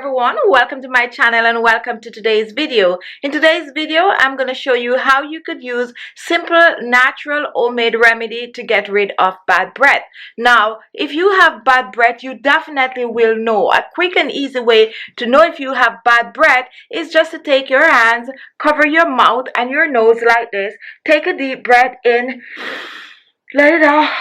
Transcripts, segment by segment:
everyone, welcome to my channel and welcome to today's video. In today's video, I'm going to show you how you could use simple, natural, homemade remedy to get rid of bad breath. Now, if you have bad breath, you definitely will know. A quick and easy way to know if you have bad breath is just to take your hands, cover your mouth and your nose like this. Take a deep breath in, let it out.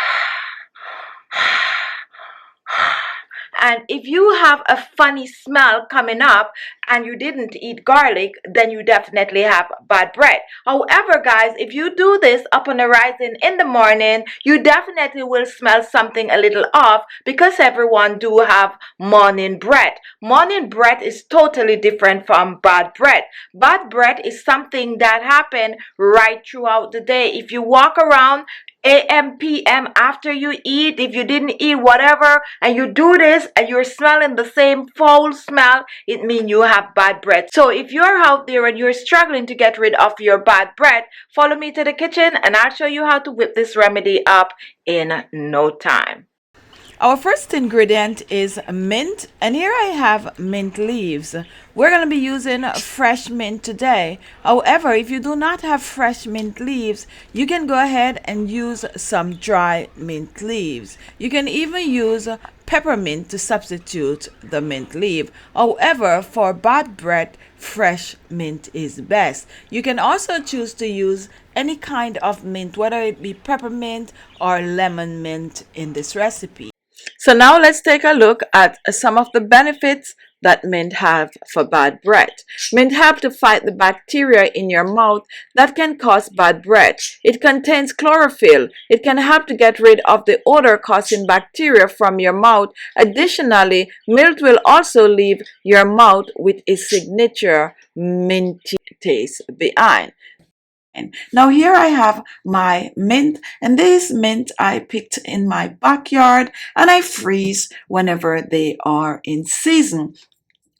And if you have a funny smell coming up and you didn't eat garlic, then you definitely have bad breath. However, guys, if you do this upon arising in the morning, you definitely will smell something a little off because everyone do have morning breath. Morning breath is totally different from bad breath. Bad breath is something that happen right throughout the day. If you walk around AM, PM after you eat, if you didn't eat whatever and you do this and you're smelling the same foul smell, it means you have bad breath. So if you're out there and you're struggling to get rid of your bad breath, follow me to the kitchen and I'll show you how to whip this remedy up in no time. Our first ingredient is mint, and here I have mint leaves. We're going to be using fresh mint today. However, if you do not have fresh mint leaves, you can go ahead and use some dry mint leaves. You can even use peppermint to substitute the mint leaf. However, for bad breath, fresh mint is best. You can also choose to use any kind of mint, whether it be peppermint or lemon mint in this recipe. So now let's take a look at some of the benefits that mint have for bad breath. Mint help to fight the bacteria in your mouth that can cause bad breath. It contains chlorophyll. It can help to get rid of the odor causing bacteria from your mouth. Additionally, mint will also leave your mouth with a signature minty taste behind. Now here I have my mint, and this mint I picked in my backyard and I freeze whenever they are in season.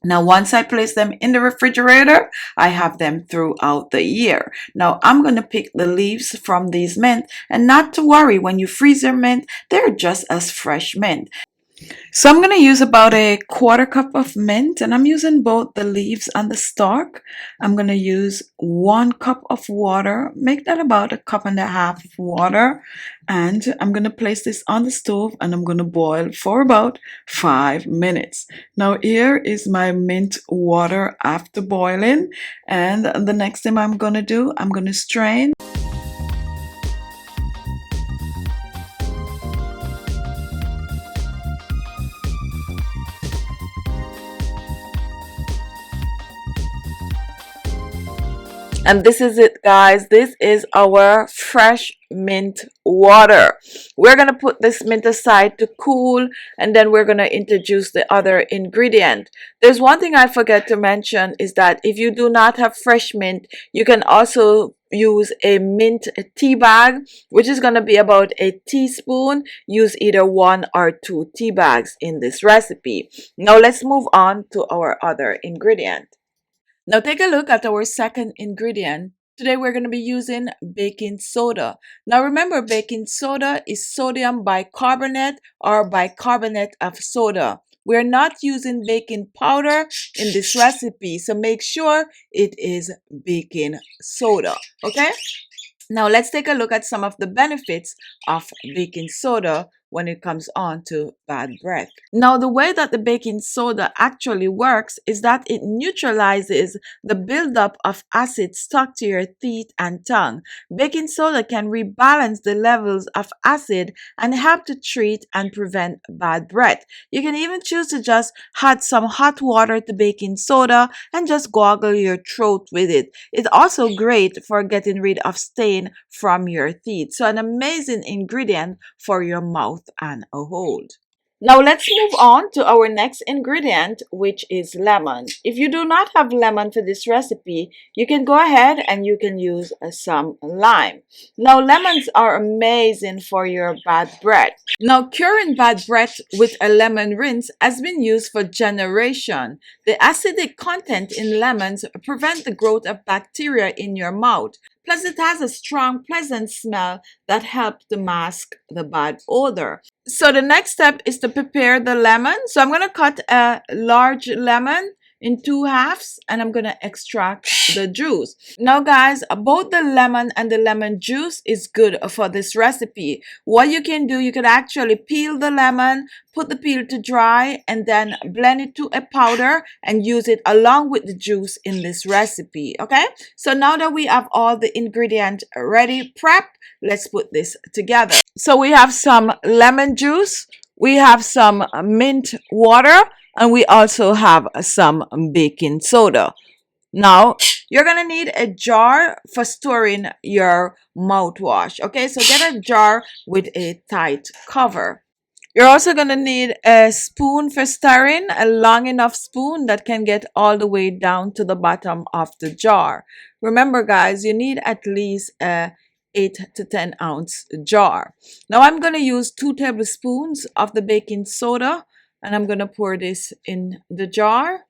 Now once I place them in the refrigerator, I have them throughout the year. Now I'm going to pick the leaves from these mint, and not to worry, when you freeze your mint, they're just as fresh mint. So I'm going to use about a quarter cup of mint, and I'm using both the leaves and the stalk. I'm going to use 1 cup of water, make that about 1.5 cups of water, and I'm going to place this on the stove and I'm going to boil for about 5 minutes. Now here is my mint water after boiling, and the next thing I'm going to do, I'm going to strain. And this is it, guys. This is our fresh mint water. We're going to put this mint aside to cool, and then we're going to introduce the other ingredient. There's one thing I forget to mention is that if you do not have fresh mint, you can also use a mint tea bag, which is going to be about a teaspoon. Use either 1 or 2 tea bags in this recipe. Now let's move on to our other ingredient. Now take a look at our second ingredient. Today we're going to be using baking soda. Now remember, baking soda is sodium bicarbonate or bicarbonate of soda. We're not using baking powder in this recipe, so make sure it is baking soda, okay? Now let's take a look at some of the benefits of baking soda when it comes on to bad breath. Now the way that the baking soda actually works is that it neutralizes the buildup of acid stuck to your teeth and tongue. Baking soda can rebalance the levels of acid and help to treat and prevent bad breath. You can even choose to just add some hot water to baking soda and just gargle your throat with it. It's also great for getting rid of stain from your teeth. So an amazing ingredient for your mouth and a hold. Now let's move on to our next ingredient, which is lemon. If you do not have lemon for this recipe, you can go ahead and you can use some lime. Now lemons are amazing for your bad breath. Now curing bad breath with a lemon rinse has been used for generations. The acidic content in lemons prevent the growth of bacteria in your mouth. Plus, it has a strong, pleasant smell that helps to mask the bad odor. So the next step is to prepare the lemon. So I'm going to cut a large lemon in 2 halves and I'm going to extract the juice. Now guys, both the lemon and the lemon juice is good for this recipe. What you can do, you can actually peel the lemon, put the peel to dry, and then blend it to a powder and use it along with the juice in this recipe. Okay, so now that we have all the ingredients ready prepped, let's put this together. So we have some lemon juice, we have some mint water, and we also have some baking soda. Now, you're going to need a jar for storing your mouthwash. Okay, so get a jar with a tight cover. You're also going to need a spoon for stirring, a long enough spoon that can get all the way down to the bottom of the jar. Remember, guys, you need at least a 8 to 10 ounce jar. Now, I'm going to use 2 tablespoons of the baking soda, and I'm going to pour this in the jar.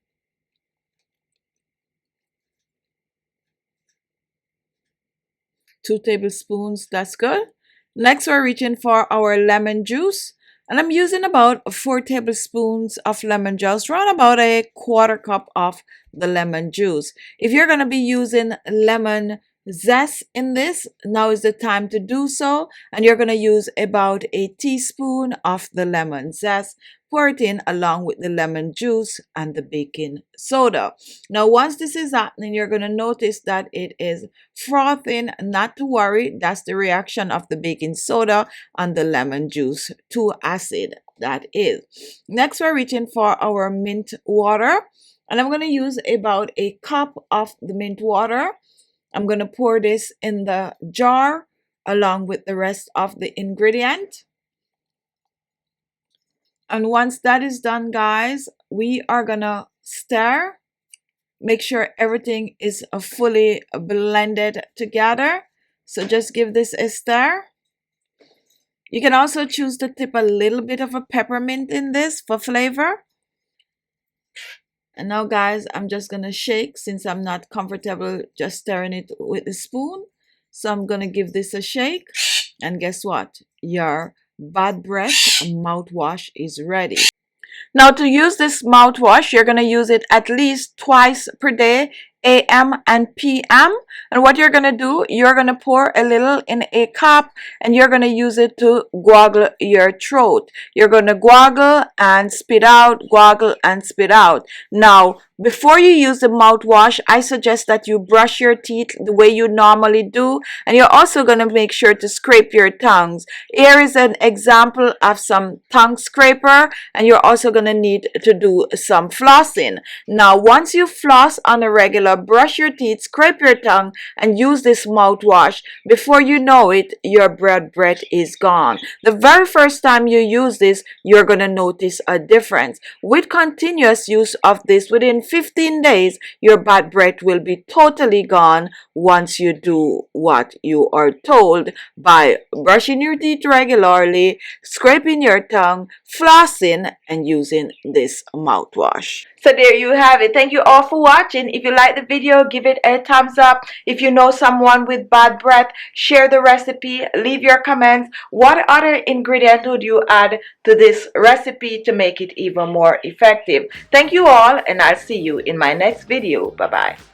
Two tablespoons, that's good. Next, we're reaching for our lemon juice. And I'm using about 4 tablespoons of lemon juice, around about a 1/4 cup of the lemon juice. If you're going to be using lemon zest in this, now is the time to do so. And you're going to use about a teaspoon of the lemon zest. Pour it in along with the lemon juice and the baking soda. Now, once this is happening, you're going to notice that it is frothing. Not to worry, that's the reaction of the baking soda and the lemon juice to acid, that is. Next, we're reaching for our mint water. And I'm going to use about a cup of the mint water. I'm going to pour this in the jar along with the rest of the ingredient. And once that is done, guys, we are going to stir. Make sure everything is fully blended together. So just give this a stir. You can also choose to tip a little bit of a peppermint in this for flavor. And now, guys, I'm just going to shake since I'm not comfortable just stirring it with a spoon. So I'm going to give this a shake. And guess what? Your bad breath mouthwash is ready. Now, to use this mouthwash, you're going to use it at least twice per day, AM and PM. And what you're going to do, you're going to pour a little in a cup and you're going to use it to gargle your throat. You're going to gargle and spit out, gargle and spit out. Now, before you use the mouthwash, I suggest that you brush your teeth the way you normally do. And you're also going to make sure to scrape your tongues. Here is an example of some tongue scraper. And you're also going to need to do some flossing. Now, once you floss on a regular, brush your teeth, scrape your tongue, and use this mouthwash. Before you know it, your bad breath is gone. The very first time you use this, you're going to notice a difference. With continuous use of this, within 15 days, your bad breath will be totally gone once you do what you are told by brushing your teeth regularly, scraping your tongue, flossing, and using this mouthwash. So there you have it. Thank you all for watching. If you like the video, give it a thumbs up. If you know someone with bad breath, share the recipe, leave your comments. What other ingredient would you add to this recipe to make it even more effective? Thank you all, and I'll see you in my next video. Bye-bye.